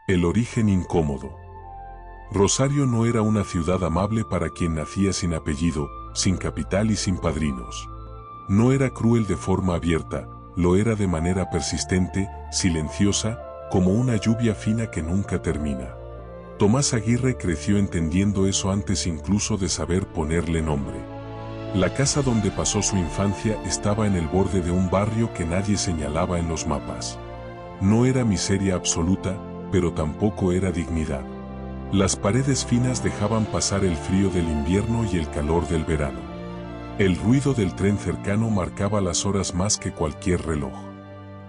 El origen incómodo. Rosario no era una ciudad amable para quien nacía sin apellido, sin capital y sin padrinos. No era cruel de forma abierta, lo era de manera persistente, silenciosa, como una lluvia fina que nunca termina. Tomás Aguirre creció entendiendo eso antes incluso de saber ponerle nombre. La casa donde pasó su infancia estaba en el borde de un barrio que nadie señalaba en los mapas. No era miseria absoluta, pero tampoco era dignidad. Las paredes finas dejaban pasar el frío del invierno y el calor del verano. El ruido del tren cercano marcaba las horas más que cualquier reloj.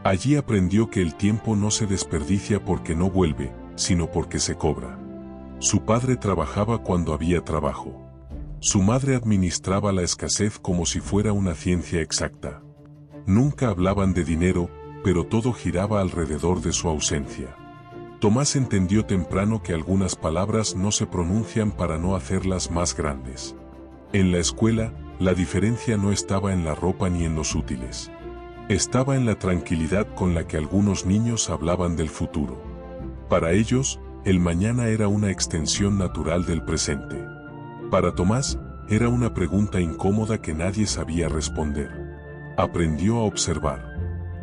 Allí aprendió que el tiempo no se desperdicia porque no vuelve, sino porque se cobra. Su padre trabajaba cuando había trabajo. Su madre administraba la escasez como si fuera una ciencia exacta. Nunca hablaban de dinero, pero todo giraba alrededor de su ausencia. Tomás entendió temprano que algunas palabras no se pronuncian para no hacerlas más grandes. En la escuela, la diferencia no estaba en la ropa ni en los útiles. Estaba en la tranquilidad con la que algunos niños hablaban del futuro. Para ellos, el mañana era una extensión natural del presente. Para Tomás, era una pregunta incómoda que nadie sabía responder. Aprendió a observar.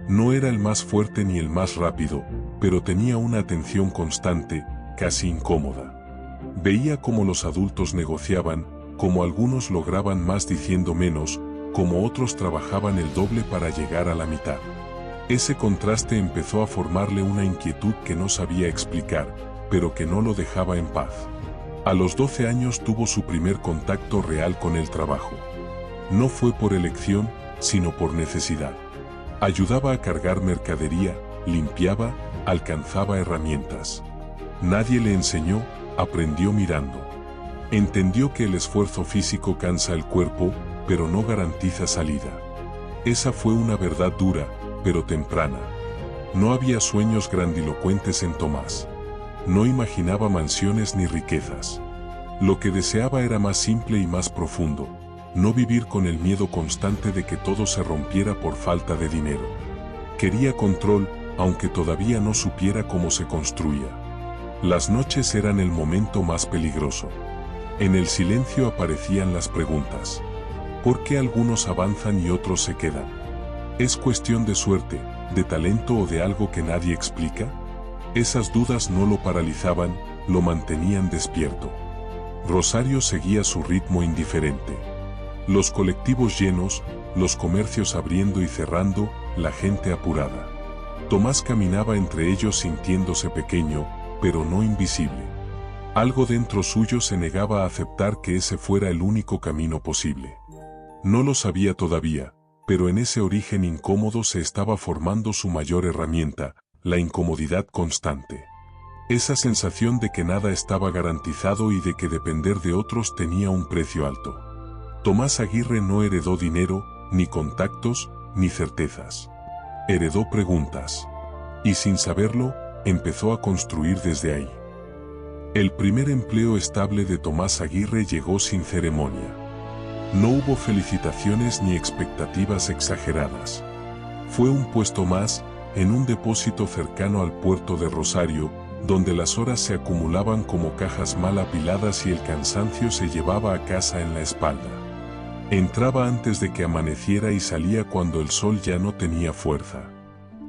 No era el más fuerte ni el más rápido, pero tenía una atención constante, casi incómoda. Veía cómo los adultos negociaban, cómo algunos lograban más diciendo menos, cómo otros trabajaban el doble para llegar a la mitad. Ese contraste empezó a formarle una inquietud que no sabía explicar, pero que no lo dejaba en paz. A los 12 años tuvo su primer contacto real con el trabajo. No fue por elección, sino por necesidad. Ayudaba a cargar mercadería, limpiaba, alcanzaba herramientas. Nadie le enseñó, aprendió mirando. Entendió que el esfuerzo físico cansa el cuerpo, pero no garantiza salida. Esa fue una verdad dura, pero temprana. No había sueños grandilocuentes en Tomás. No imaginaba mansiones ni riquezas. Lo que deseaba era más simple y más profundo, no vivir con el miedo constante de que todo se rompiera por falta de dinero. Quería control, aunque todavía no supiera cómo se construía. Las noches eran el momento más peligroso. En el silencio aparecían las preguntas. ¿Por qué algunos avanzan y otros se quedan? ¿Es cuestión de suerte, de talento o de algo que nadie explica? Esas dudas no lo paralizaban, lo mantenían despierto. Rosario seguía su ritmo indiferente. Los colectivos llenos, los comercios abriendo y cerrando, la gente apurada. Tomás caminaba entre ellos sintiéndose pequeño, pero no invisible. Algo dentro suyo se negaba a aceptar que ese fuera el único camino posible. No lo sabía todavía, pero en ese origen incómodo se estaba formando su mayor herramienta, la incomodidad constante. Esa sensación de que nada estaba garantizado y de que depender de otros tenía un precio alto. Tomás Aguirre no heredó dinero, ni contactos, ni certezas. Heredó preguntas. Y sin saberlo, empezó a construir desde ahí. El primer empleo estable de Tomás Aguirre llegó sin ceremonia. No hubo felicitaciones ni expectativas exageradas. Fue un puesto más, en un depósito cercano al puerto de Rosario, donde las horas se acumulaban como cajas mal apiladas y el cansancio se llevaba a casa en la espalda. Entraba antes de que amaneciera y salía cuando el sol ya no tenía fuerza.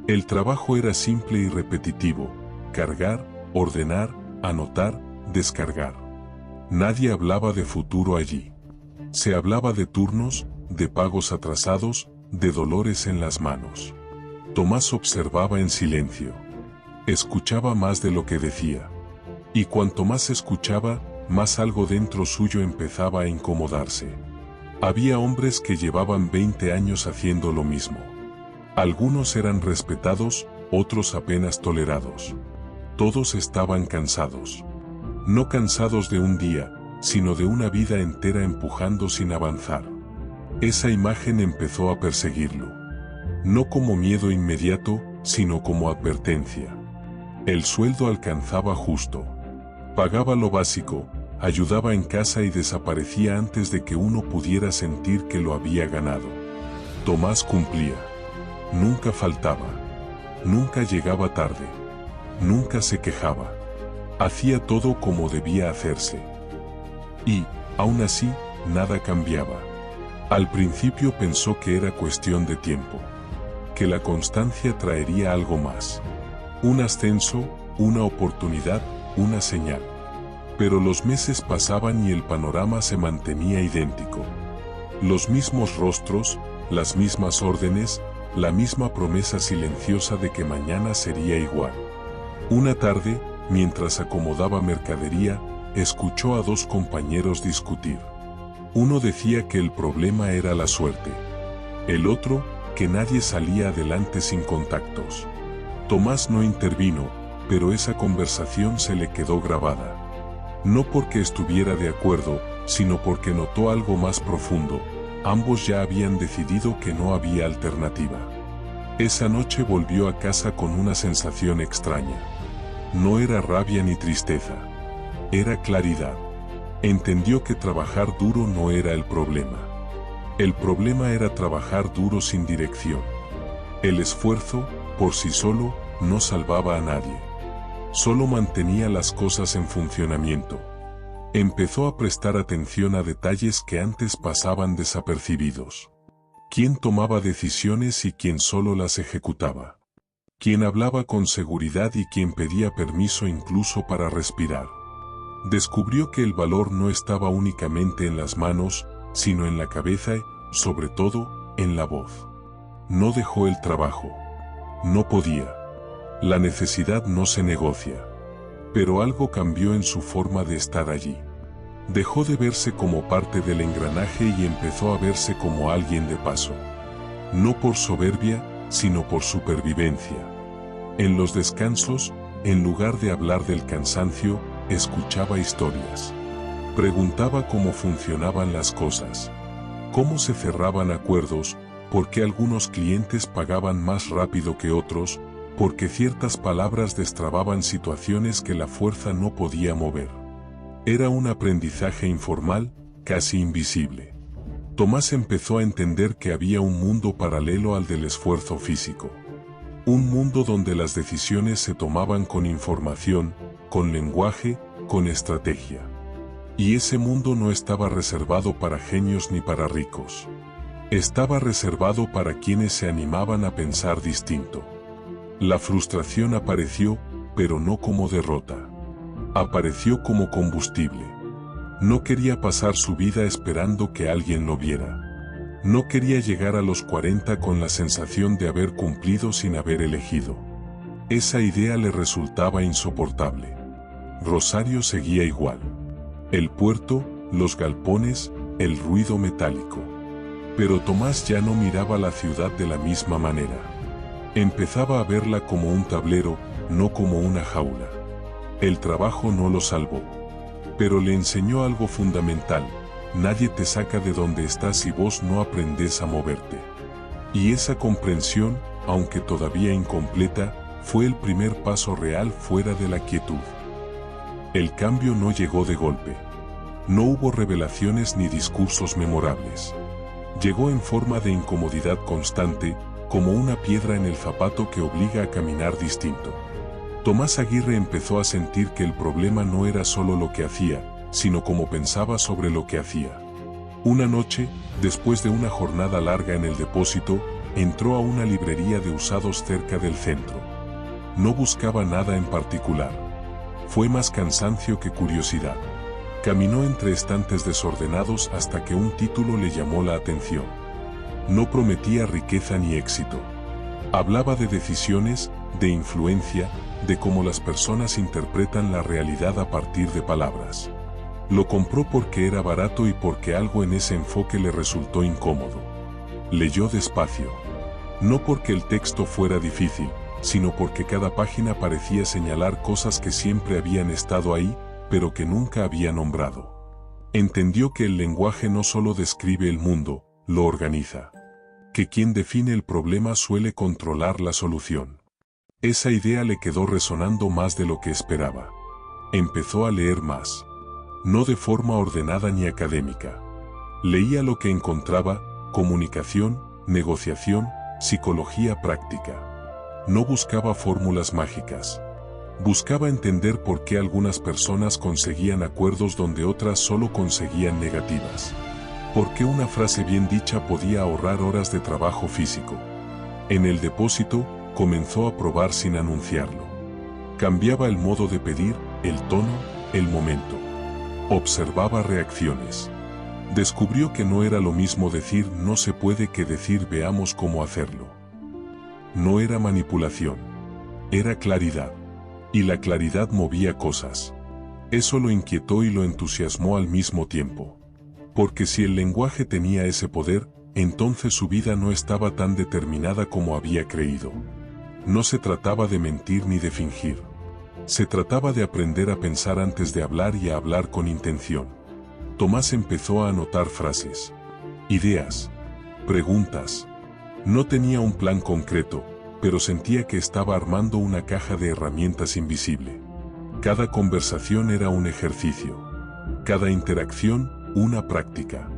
El trabajo era simple y repetitivo: cargar, ordenar, anotar, descargar. Nadie hablaba de futuro allí. Se hablaba de turnos, de pagos atrasados, de dolores en las manos. Tomás observaba en silencio. Escuchaba más de lo que decía. Y cuanto más escuchaba, más algo dentro suyo empezaba a incomodarse. Había hombres que llevaban 20 años haciendo lo mismo. Algunos eran respetados, otros apenas tolerados. Todos estaban cansados. No cansados de un día, sino de una vida entera empujando sin avanzar. Esa imagen empezó a perseguirlo. No como miedo inmediato, sino como advertencia. El sueldo alcanzaba justo. Pagaba lo básico, ayudaba en casa y desaparecía antes de que uno pudiera sentir que lo había ganado. Tomás cumplía. Nunca faltaba. Nunca llegaba tarde. nunca se quejaba. Hacía todo como debía hacerse. Y, aún así, nada cambiaba. Al principio pensó que era cuestión de tiempo, que la constancia traería algo más. Un ascenso, una oportunidad, una señal. Pero los meses pasaban y el panorama se mantenía idéntico. Los mismos rostros, las mismas órdenes, la misma promesa silenciosa de que mañana sería igual. Una tarde, mientras acomodaba mercadería, escuchó a dos compañeros discutir. Uno decía que el problema era la suerte. El otro, que nadie salía adelante sin contactos. Tomás no intervino, pero esa conversación se le quedó grabada. No porque estuviera de acuerdo, sino porque notó algo más profundo. Ambos ya habían decidido que no había alternativa. Esa noche volvió a casa con una sensación extraña. No era rabia ni tristeza. Era claridad. Entendió que trabajar duro no era el problema. El problema era trabajar duro sin dirección. El esfuerzo, por sí solo, no salvaba a nadie. Solo mantenía las cosas en funcionamiento. Empezó a prestar atención a detalles que antes pasaban desapercibidos. ¿Quién tomaba decisiones y quién solo las ejecutaba? ¿Quién hablaba con seguridad y quién pedía permiso incluso para respirar? Descubrió que el valor no estaba únicamente en las manos, sino en la cabeza y, sobre todo, en la voz. No dejó el trabajo. No podía. La necesidad no se negocia. Pero algo cambió en su forma de estar allí. Dejó de verse como parte del engranaje y empezó a verse como alguien de paso. No por soberbia, sino por supervivencia. En los descansos, en lugar de hablar del cansancio, escuchaba historias. Preguntaba cómo funcionaban las cosas. Cómo se cerraban acuerdos, por qué algunos clientes pagaban más rápido que otros, porque ciertas palabras destrababan situaciones que la fuerza no podía mover. Era un aprendizaje informal, casi invisible. Tomás empezó a entender que había un mundo paralelo al del esfuerzo físico. Un mundo donde las decisiones se tomaban con información, con lenguaje, con estrategia. Y ese mundo no estaba reservado para genios ni para ricos. Estaba reservado para quienes se animaban a pensar distinto. La frustración apareció, pero no como derrota. Apareció como combustible. No quería pasar su vida esperando que alguien lo viera. No quería llegar a los 40 con la sensación de haber cumplido sin haber elegido. Esa idea le resultaba insoportable. Rosario seguía igual. El puerto, los galpones, el ruido metálico. Pero Tomás ya no miraba la ciudad de la misma manera. Empezaba a verla como un tablero, no como una jaula. El trabajo no lo salvó. Pero le enseñó algo fundamental: nadie te saca de donde estás si vos no aprendes a moverte. Y esa comprensión, aunque todavía incompleta, fue el primer paso real fuera de la quietud. El cambio no llegó de golpe. No hubo revelaciones ni discursos memorables. Llegó en forma de incomodidad constante, como una piedra en el zapato que obliga a caminar distinto. Tomás Aguirre empezó a sentir que el problema no era solo lo que hacía, sino cómo pensaba sobre lo que hacía. Una noche, después de una jornada larga en el depósito, entró a una librería de usados cerca del centro. No buscaba nada en particular. Fue más cansancio que curiosidad. Caminó entre estantes desordenados hasta que un título le llamó la atención. No prometía riqueza ni éxito. Hablaba de decisiones, de influencia, de cómo las personas interpretan la realidad a partir de palabras. Lo compró porque era barato y porque algo en ese enfoque le resultó incómodo. Leyó despacio. No porque el texto fuera difícil, sino porque cada página parecía señalar cosas que siempre habían estado ahí, pero que nunca había nombrado. Entendió que el lenguaje no solo describe el mundo, lo organiza. Que quien define el problema suele controlar la solución. Esa idea le quedó resonando más de lo que esperaba. Empezó a leer más. No de forma ordenada ni académica. Leía lo que encontraba: comunicación, negociación, psicología práctica. No buscaba fórmulas mágicas. Buscaba entender por qué algunas personas conseguían acuerdos donde otras solo conseguían negativas. ¿Por qué una frase bien dicha podía ahorrar horas de trabajo físico? En el depósito, comenzó a probar sin anunciarlo. Cambiaba el modo de pedir, el tono, el momento. Observaba reacciones. Descubrió que no era lo mismo decir no se puede que decir veamos cómo hacerlo. No era manipulación. Era claridad. Y la claridad movía cosas. Eso lo inquietó y lo entusiasmó al mismo tiempo. Porque si el lenguaje tenía ese poder, entonces su vida no estaba tan determinada como había creído. No se trataba de mentir ni de fingir. Se trataba de aprender a pensar antes de hablar y a hablar con intención. Tomás empezó a anotar frases, ideas, preguntas. No tenía un plan concreto, pero sentía que estaba armando una caja de herramientas invisible. Cada conversación era un ejercicio. Cada interacción, una práctica.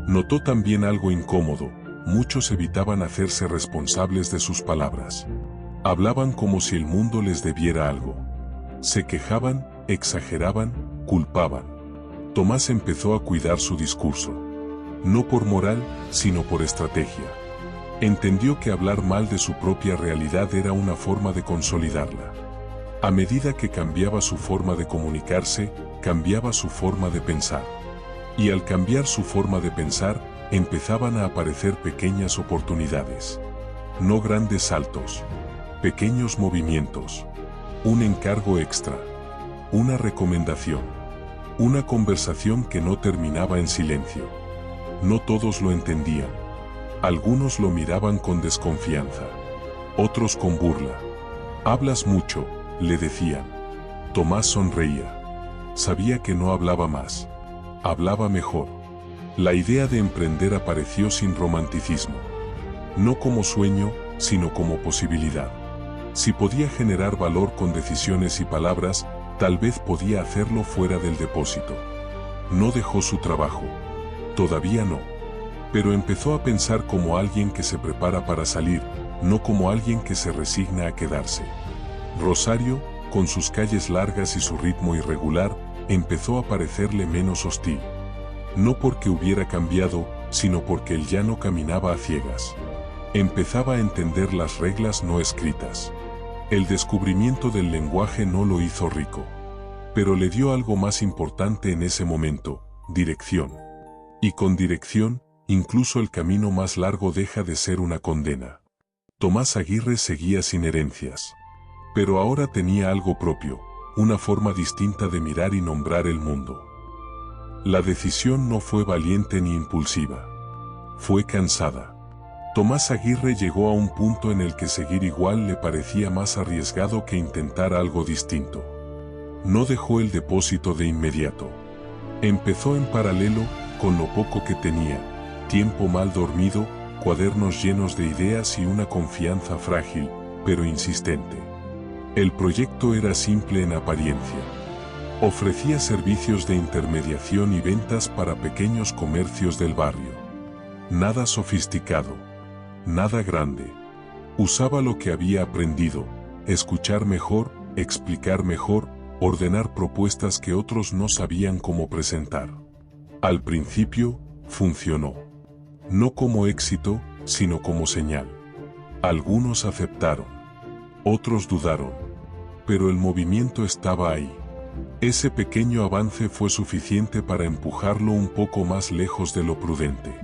Notó también algo incómodo: muchos evitaban hacerse responsables de sus palabras. Hablaban como si el mundo les debiera algo. Se quejaban, exageraban, culpaban. Tomás empezó a cuidar su discurso. No por moral, sino por estrategia. Entendió que hablar mal de su propia realidad era una forma de consolidarla. A medida que cambiaba su forma de comunicarse, cambiaba su forma de pensar. Y al cambiar su forma de pensar, empezaban a aparecer pequeñas oportunidades. No grandes saltos. Pequeños movimientos. Un encargo extra. Una recomendación. Una conversación que no terminaba en silencio. No todos lo entendían. Algunos lo miraban con desconfianza. Otros con burla. «Hablas mucho», le decían. Tomás sonreía. Sabía que no hablaba más. Hablaba mejor. La idea de emprender apareció sin romanticismo. No como sueño, sino como posibilidad. Si podía generar valor con decisiones y palabras, tal vez podía hacerlo fuera del depósito. No dejó su trabajo. Todavía no. Pero empezó a pensar como alguien que se prepara para salir, no como alguien que se resigna a quedarse. Rosario, con sus calles largas y su ritmo irregular, empezó a parecerle menos hostil. No porque hubiera cambiado, sino porque él ya no caminaba a ciegas. Empezaba a entender las reglas no escritas. El descubrimiento del lenguaje no lo hizo rico. Pero le dio algo más importante en ese momento: dirección. Y con dirección, incluso el camino más largo deja de ser una condena. Tomás Aguirre seguía sin herencias. Pero ahora tenía algo propio, una forma distinta de mirar y nombrar el mundo. La decisión no fue valiente ni impulsiva. Fue cansada. Tomás Aguirre llegó a un punto en el que seguir igual le parecía más arriesgado que intentar algo distinto. No dejó el depósito de inmediato. Empezó en paralelo, con lo poco que tenía: tiempo mal dormido, cuadernos llenos de ideas y una confianza frágil, pero insistente. El proyecto era simple en apariencia. Ofrecía servicios de intermediación y ventas para pequeños comercios del barrio. Nada sofisticado. Nada grande. Usaba lo que había aprendido: escuchar mejor, explicar mejor, ordenar propuestas que otros no sabían cómo presentar. Al principio, funcionó. No como éxito, sino como señal. Algunos aceptaron. Otros dudaron. Pero el movimiento estaba ahí. Ese pequeño avance fue suficiente para empujarlo un poco más lejos de lo prudente.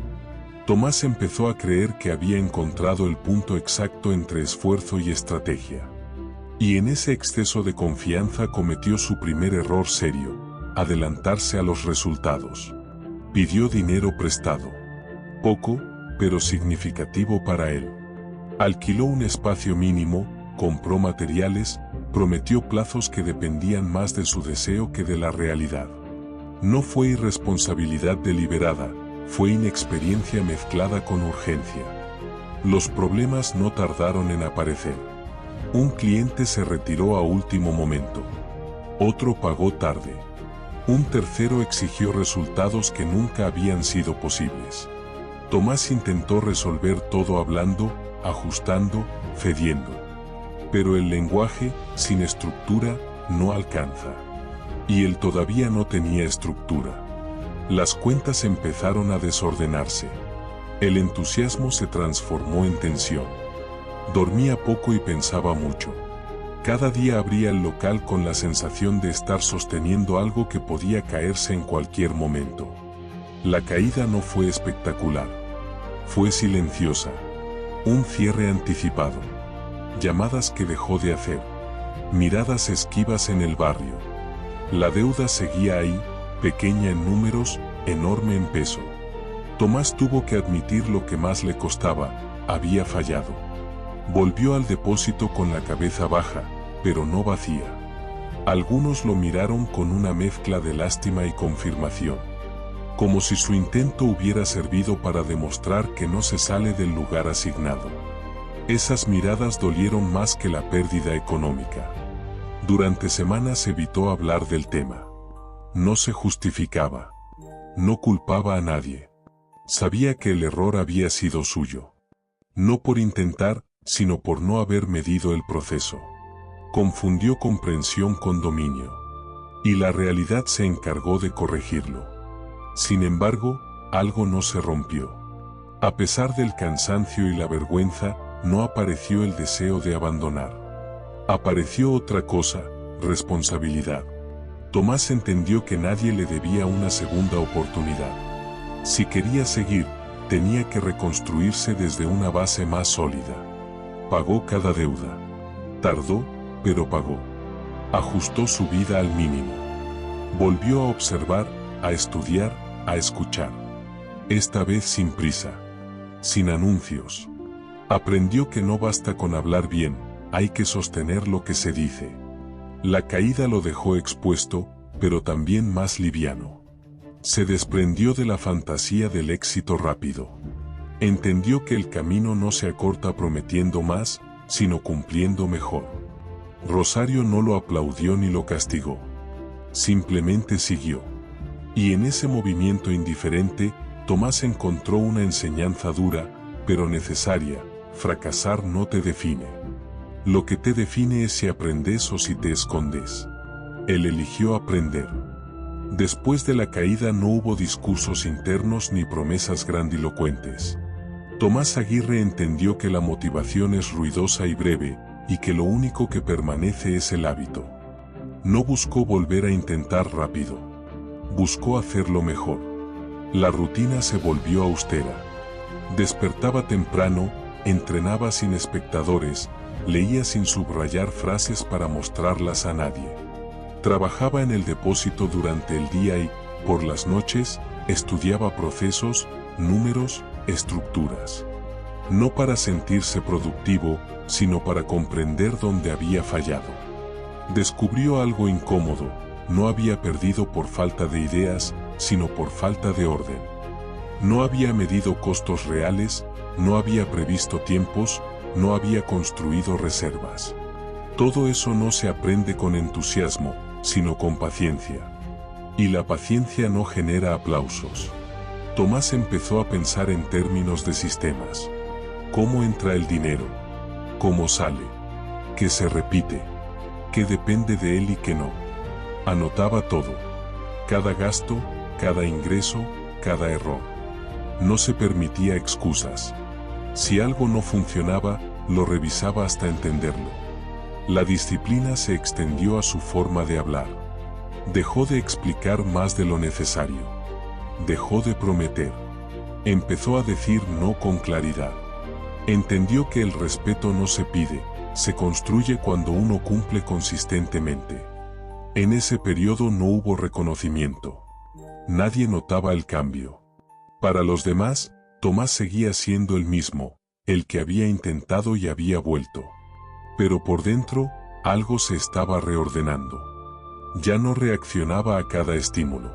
Tomás empezó a creer que había encontrado el punto exacto entre esfuerzo y estrategia. Y en ese exceso de confianza cometió su primer error serio: adelantarse a los resultados. Pidió dinero prestado. Poco, pero significativo para él. Alquiló un espacio mínimo, compró materiales, prometió plazos que dependían más de su deseo que de la realidad. No fue irresponsabilidad deliberada, fue inexperiencia mezclada con urgencia. Los problemas no tardaron en aparecer. Un cliente se retiró a último momento. Otro pagó tarde. Un tercero exigió resultados que nunca habían sido posibles. Tomás intentó resolver todo hablando, ajustando, cediendo. Pero el lenguaje, sin estructura, no alcanza. Y él todavía no tenía estructura. Las cuentas empezaron a desordenarse. El entusiasmo se transformó en tensión. Dormía poco y pensaba mucho. Cada día abría el local con la sensación de estar sosteniendo algo que podía caerse en cualquier momento. La caída no fue espectacular. Fue silenciosa. Un cierre anticipado. Llamadas que dejó de hacer. Miradas esquivas en el barrio. La deuda seguía ahí, pequeña en números, enorme en peso. Tomás tuvo que admitir lo que más le costaba: había fallado. Volvió al depósito con la cabeza baja, pero no vacía. Algunos lo miraron con una mezcla de lástima y confirmación. Como si su intento hubiera servido para demostrar que no se sale del lugar asignado. Esas miradas dolieron más que la pérdida económica. Durante semanas evitó hablar del tema. No se justificaba. No culpaba a nadie. Sabía que el error había sido suyo. No por intentar, sino por no haber medido el proceso. Confundió comprensión con dominio. Y la realidad se encargó de corregirlo. Sin embargo, algo no se rompió. A pesar del cansancio y la vergüenza, no apareció el deseo de abandonar. Apareció otra cosa: responsabilidad. Tomás entendió que nadie le debía una segunda oportunidad. Si quería seguir, tenía que reconstruirse desde una base más sólida. Pagó cada deuda. Tardó, pero pagó. Ajustó su vida al mínimo. Volvió a observar, a estudiar, a escuchar. Esta vez sin prisa. Sin anuncios. Aprendió que no basta con hablar bien, hay que sostener lo que se dice. La caída lo dejó expuesto, pero también más liviano. Se desprendió de la fantasía del éxito rápido. Entendió que el camino no se acorta prometiendo más, sino cumpliendo mejor. Rosario no lo aplaudió ni lo castigó. Simplemente siguió. Y en ese movimiento indiferente, Tomás encontró una enseñanza dura, pero necesaria: fracasar no te define. Lo que te define es si aprendes o si te escondes. Él eligió aprender. Después de la caída no hubo discursos internos ni promesas grandilocuentes. Tomás Aguirre entendió que la motivación es ruidosa y breve, y que lo único que permanece es el hábito. No buscó volver a intentar rápido. Buscó hacerlo mejor. La rutina se volvió austera. Despertaba temprano, entrenaba sin espectadores, leía sin subrayar frases para mostrarlas a nadie. Trabajaba en el depósito durante el día y, por las noches, estudiaba procesos, números, estructuras. No para sentirse productivo, sino para comprender dónde había fallado. Descubrió algo incómodo: no había perdido por falta de ideas, sino por falta de orden. No había medido costos reales, no había previsto tiempos, no había construido reservas. Todo eso no se aprende con entusiasmo, sino con paciencia. Y la paciencia no genera aplausos. Tomás empezó a pensar en términos de sistemas. ¿Cómo entra el dinero? ¿Cómo sale? ¿Qué se repite? ¿Qué depende de él y qué no? Anotaba todo. Cada gasto, cada ingreso, cada error. No se permitía excusas. Si algo no funcionaba, lo revisaba hasta entenderlo. La disciplina se extendió a su forma de hablar. Dejó de explicar más de lo necesario. Dejó de prometer. Empezó a decir no con claridad. Entendió que el respeto no se pide, se construye cuando uno cumple consistentemente. En ese periodo no hubo reconocimiento. Nadie notaba el cambio. Para los demás, Tomás seguía siendo el mismo, el que había intentado y había vuelto. Pero por dentro, algo se estaba reordenando. Ya no reaccionaba a cada estímulo.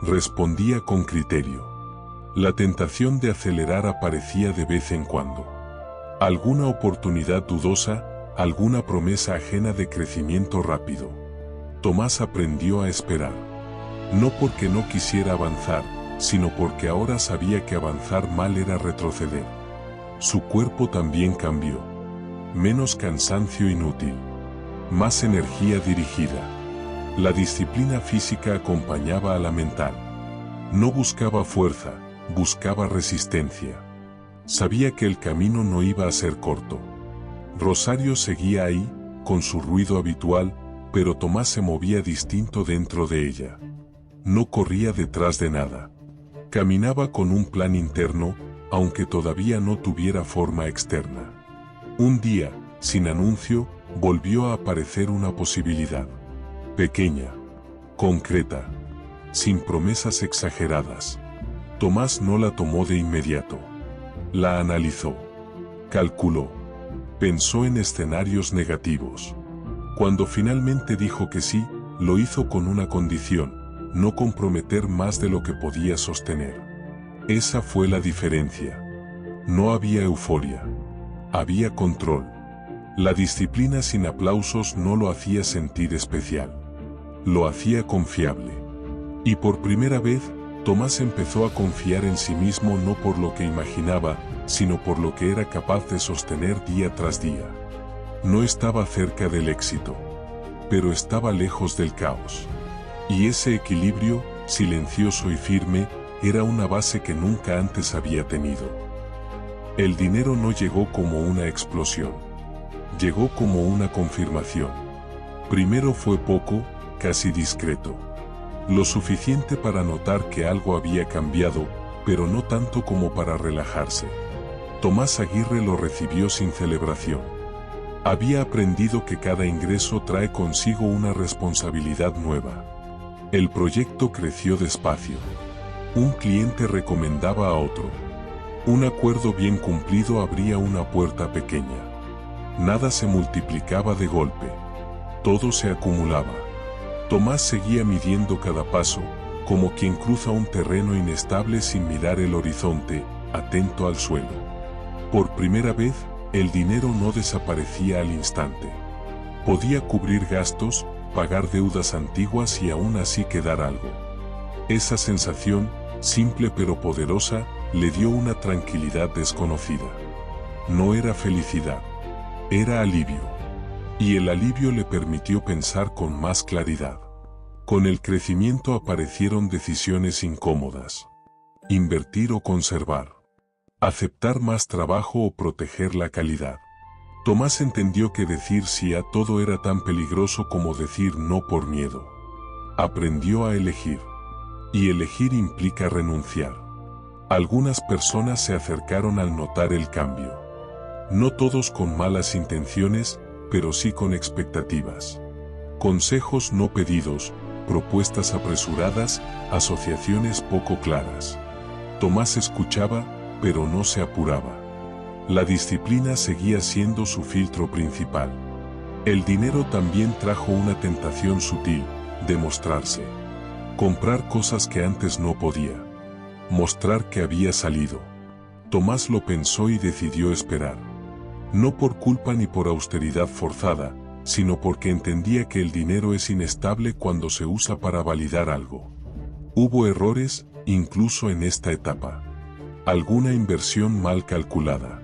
Respondía con criterio. La tentación de acelerar aparecía de vez en cuando. Alguna oportunidad dudosa, alguna promesa ajena de crecimiento rápido. Tomás aprendió a esperar. No porque no quisiera avanzar, sino porque ahora sabía que avanzar mal era retroceder. Su cuerpo también cambió. menos cansancio inútil, más energía dirigida. La disciplina física acompañaba a la mental. No buscaba fuerza, buscaba resistencia. Sabía que el camino no iba a ser corto. Rosario seguía ahí, con su ruido habitual, pero Tomás se movía distinto dentro de ella. No corría detrás de nada. Caminaba con un plan interno, aunque todavía no tuviera forma externa. Un día, sin anuncio, volvió a aparecer una posibilidad. Pequeña, concreta, sin promesas exageradas. Tomás no la tomó de inmediato. La analizó, calculó, pensó en escenarios negativos. Cuando finalmente dijo que sí, lo hizo con una condición: no comprometer más de lo que podía sostener. Esa fue la diferencia. No había euforia. Había control. La disciplina sin aplausos no lo hacía sentir especial. Lo hacía confiable. Y por primera vez, Tomás empezó a confiar en sí mismo, no por lo que imaginaba, sino por lo que era capaz de sostener día tras día. No estaba cerca del éxito, pero estaba lejos del caos. Y ese equilibrio, silencioso y firme, era una base que nunca antes había tenido. El dinero no llegó como una explosión. Llegó como una confirmación. Primero fue poco, casi discreto. Lo suficiente para notar que algo había cambiado, pero no tanto como para relajarse. Tomás Aguirre lo recibió sin celebración. Había aprendido que cada ingreso trae consigo una responsabilidad nueva. El proyecto creció despacio. Un cliente recomendaba a otro. Un acuerdo bien cumplido abría una puerta pequeña. Nada se multiplicaba de golpe. Todo se acumulaba. Tomás seguía midiendo cada paso, como quien cruza un terreno inestable sin mirar el horizonte, atento al suelo. Por primera vez, el dinero no desaparecía al instante. Podía cubrir gastos, pagar deudas antiguas y aún así quedar algo. Esa sensación, simple pero poderosa, le dio una tranquilidad desconocida. No era felicidad. Era alivio. Y el alivio le permitió pensar con más claridad. Con el crecimiento aparecieron decisiones incómodas. Invertir o conservar. Aceptar más trabajo o proteger la calidad. Tomás entendió que decir sí a todo era tan peligroso como decir no por miedo. Aprendió a elegir. Y elegir implica renunciar. Algunas personas se acercaron al notar el cambio. No todos con malas intenciones, pero sí con expectativas. Consejos no pedidos, propuestas apresuradas, asociaciones poco claras. Tomás escuchaba, pero no se apuraba. La disciplina seguía siendo su filtro principal. El dinero también trajo una tentación sutil: demostrarse. Comprar cosas que antes no podía. Mostrar que había salido. Tomás lo pensó y decidió esperar. No por culpa ni por austeridad forzada, sino porque entendía que el dinero es inestable cuando se usa para validar algo. Hubo errores, incluso en esta etapa. Alguna inversión mal calculada.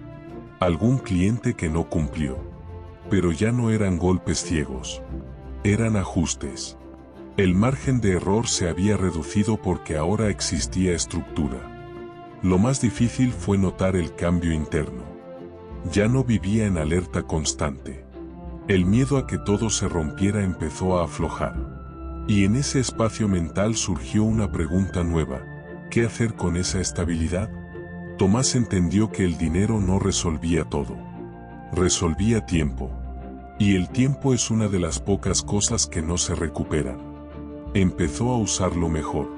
Algún cliente que no cumplió. Pero ya no eran golpes ciegos. Eran ajustes. El margen de error se había reducido porque ahora existía estructura. Lo más difícil fue notar el cambio interno. Ya no vivía en alerta constante. El miedo a que todo se rompiera empezó a aflojar. Y en ese espacio mental surgió una pregunta nueva: ¿qué hacer con esa estabilidad? Tomás entendió que el dinero no resolvía todo. Resolvía tiempo. Y el tiempo es una de las pocas cosas que no se recuperan. Empezó a usarlo mejor.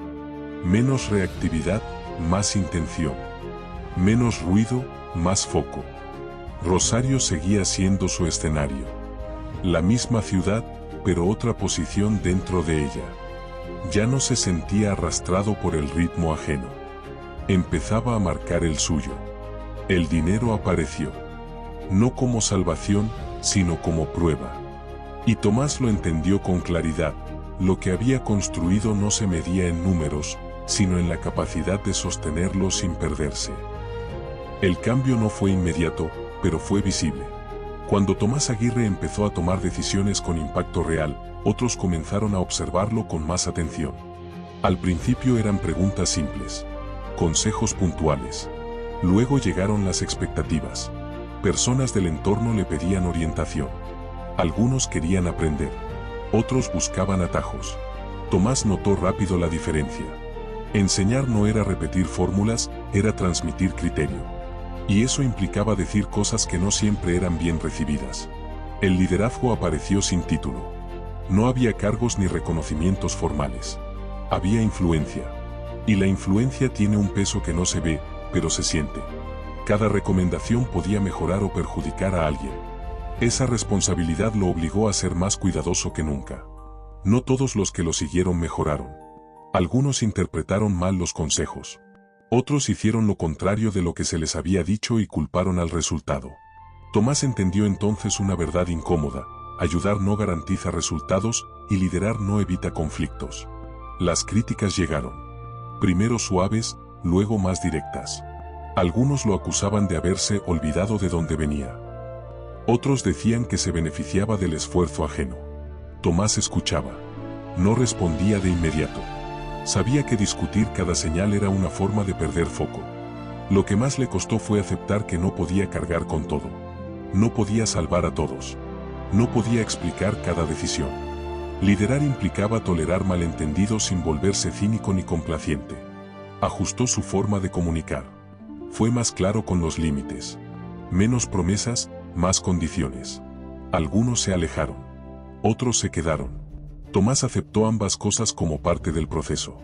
Menos reactividad, más intención. Menos ruido, más foco. Rosario seguía siendo su escenario. La misma ciudad, pero otra posición dentro de ella. Ya no se sentía arrastrado por el ritmo ajeno. Empezaba a marcar el suyo. El dinero apareció. No como salvación, sino como prueba. Y Tomás lo entendió con claridad: lo que había construido no se medía en números, sino en la capacidad de sostenerlo sin perderse. El cambio no fue inmediato, pero fue visible. Cuando Tomás Aguirre empezó a tomar decisiones con impacto real, otros comenzaron a observarlo con más atención. Al principio eran preguntas simples, consejos puntuales. Luego llegaron las expectativas. Personas del entorno le pedían orientación. Algunos querían aprender. Otros buscaban atajos. Tomás notó rápido la diferencia. Enseñar no era repetir fórmulas, era transmitir criterio. Y eso implicaba decir cosas que no siempre eran bien recibidas. El liderazgo apareció sin título. No había cargos ni reconocimientos formales. Había influencia. Y la influencia tiene un peso que no se ve, pero se siente. Cada recomendación podía mejorar o perjudicar a alguien. Esa responsabilidad lo obligó a ser más cuidadoso que nunca. No todos los que lo siguieron mejoraron. Algunos interpretaron mal los consejos. Otros hicieron lo contrario de lo que se les había dicho y culparon al resultado. Tomás entendió entonces una verdad incómoda: ayudar no garantiza resultados y liderar no evita conflictos. Las críticas llegaron. Primero suaves, luego más directas. Algunos lo acusaban de haberse olvidado de dónde venía. Otros decían que se beneficiaba del esfuerzo ajeno. Tomás escuchaba. No respondía de inmediato. Sabía que discutir cada señal era una forma de perder foco. Lo que más le costó fue aceptar que no podía cargar con todo. No podía salvar a todos. No podía explicar cada decisión. Liderar implicaba tolerar malentendidos sin volverse cínico ni complaciente. Ajustó su forma de comunicar. Fue más claro con los límites. Menos promesas, más condiciones. Algunos se alejaron. Otros se quedaron. Tomás aceptó ambas cosas como parte del proceso.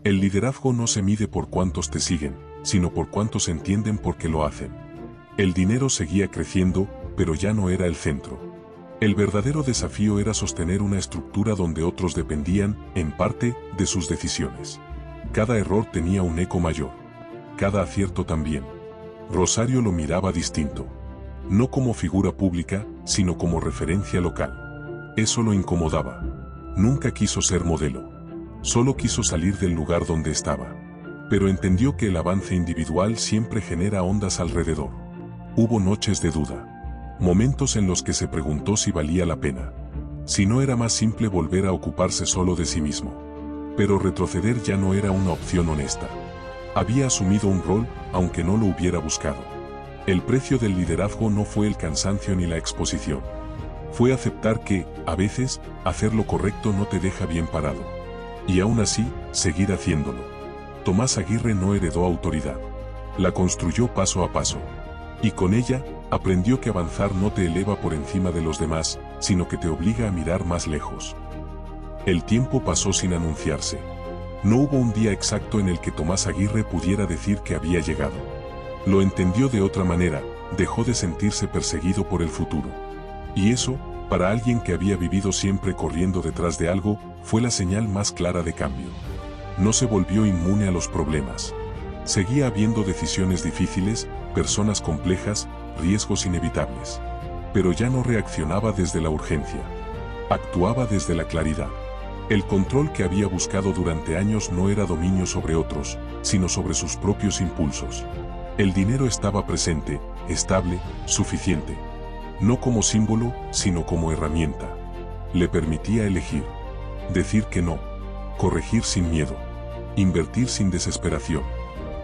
El liderazgo no se mide por cuántos te siguen, sino por cuántos entienden por qué lo hacen. El dinero seguía creciendo, pero ya no era el centro. El verdadero desafío era sostener una estructura donde otros dependían, en parte, de sus decisiones. Cada error tenía un eco mayor. Cada acierto también. Rosario lo miraba distinto. No como figura pública, sino como referencia local. Eso lo incomodaba. Nunca quiso ser modelo. Solo quiso salir del lugar donde estaba. Pero entendió que el avance individual siempre genera ondas alrededor. Hubo noches de duda. Momentos en los que se preguntó si valía la pena. Si no era más simple volver a ocuparse solo de sí mismo. Pero retroceder ya no era una opción honesta. Había asumido un rol, aunque no lo hubiera buscado. El precio del liderazgo no fue el cansancio ni la exposición. Fue aceptar que, a veces, hacer lo correcto no te deja bien parado. Y aún así, seguir haciéndolo. Tomás Aguirre no heredó autoridad. La construyó paso a paso. Y con ella, aprendió que avanzar no te eleva por encima de los demás, sino que te obliga a mirar más lejos. El tiempo pasó sin anunciarse. No hubo un día exacto en el que Tomás Aguirre pudiera decir que había llegado. Lo entendió de otra manera, dejó de sentirse perseguido por el futuro. Y eso, para alguien que había vivido siempre corriendo detrás de algo, fue la señal más clara de cambio. No se volvió inmune a los problemas. Seguía habiendo decisiones difíciles, personas complejas, riesgos inevitables. Pero ya no reaccionaba desde la urgencia. Actuaba desde la claridad. El control que había buscado durante años no era dominio sobre otros, sino sobre sus propios impulsos. El dinero estaba presente, estable, suficiente. No como símbolo, sino como herramienta. Le permitía elegir. Decir que no. Corregir sin miedo. Invertir sin desesperación.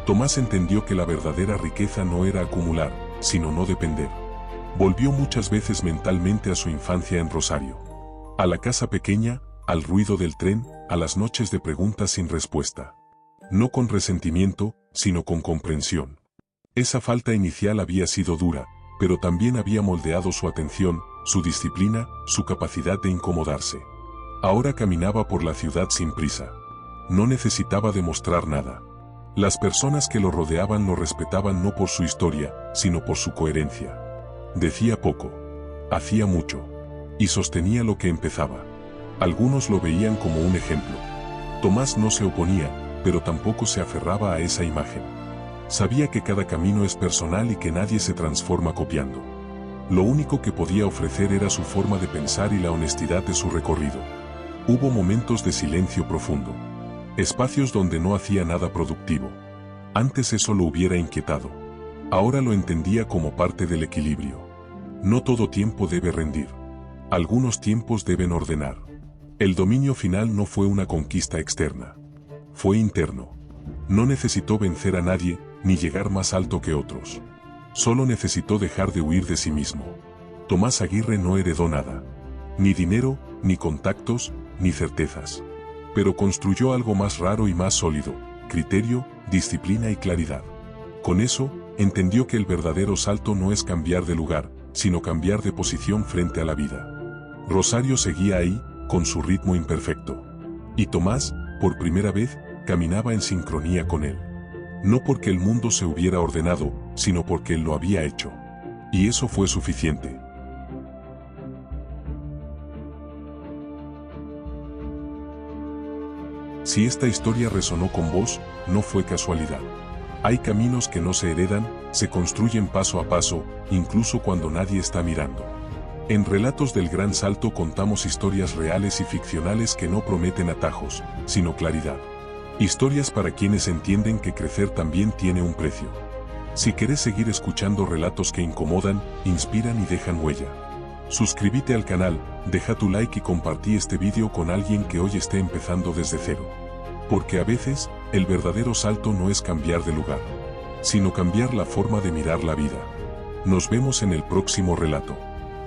Tomás entendió que la verdadera riqueza no era acumular, sino no depender. Volvió muchas veces mentalmente a su infancia en Rosario. A la casa pequeña, al ruido del tren, a las noches de preguntas sin respuesta. No con resentimiento, sino con comprensión. Esa falta inicial había sido dura, pero también había moldeado su atención, su disciplina, su capacidad de incomodarse. Ahora caminaba por la ciudad sin prisa. No necesitaba demostrar nada. Las personas que lo rodeaban lo respetaban no por su historia, sino por su coherencia. Decía poco. Hacía mucho. Y sostenía lo que empezaba. Algunos lo veían como un ejemplo. Tomás no se oponía, pero tampoco se aferraba a esa imagen. Sabía que cada camino es personal y que nadie se transforma copiando. Lo único que podía ofrecer era su forma de pensar y la honestidad de su recorrido. Hubo momentos de silencio profundo. Espacios donde no hacía nada productivo. Antes eso lo hubiera inquietado. Ahora lo entendía como parte del equilibrio. No todo tiempo debe rendir. Algunos tiempos deben ordenar. El dominio final no fue una conquista externa. Fue interno. No necesitó vencer a nadie, ni llegar más alto que otros. Solo necesitó dejar de huir de sí mismo. Tomás Aguirre no heredó nada. Ni dinero, ni contactos, ni certezas. Pero construyó algo más raro y más sólido: criterio, disciplina y claridad. Con eso, entendió que el verdadero salto no es cambiar de lugar, sino cambiar de posición frente a la vida. Rosario seguía ahí, con su ritmo imperfecto. Y Tomás, por primera vez, caminaba en sincronía con él. No porque el mundo se hubiera ordenado, sino porque él lo había hecho. Y eso fue suficiente. Si esta historia resonó con vos, no fue casualidad. Hay caminos que no se heredan, se construyen paso a paso, incluso cuando nadie está mirando. En Relatos del Gran Salto contamos historias reales y ficcionales que no prometen atajos, sino claridad. Historias para quienes entienden que crecer también tiene un precio. Si querés seguir escuchando relatos que incomodan, inspiran y dejan huella, suscríbete al canal, deja tu like y compartí este vídeo con alguien que hoy esté empezando desde cero. Porque a veces, el verdadero salto no es cambiar de lugar, sino cambiar la forma de mirar la vida. Nos vemos en el próximo relato.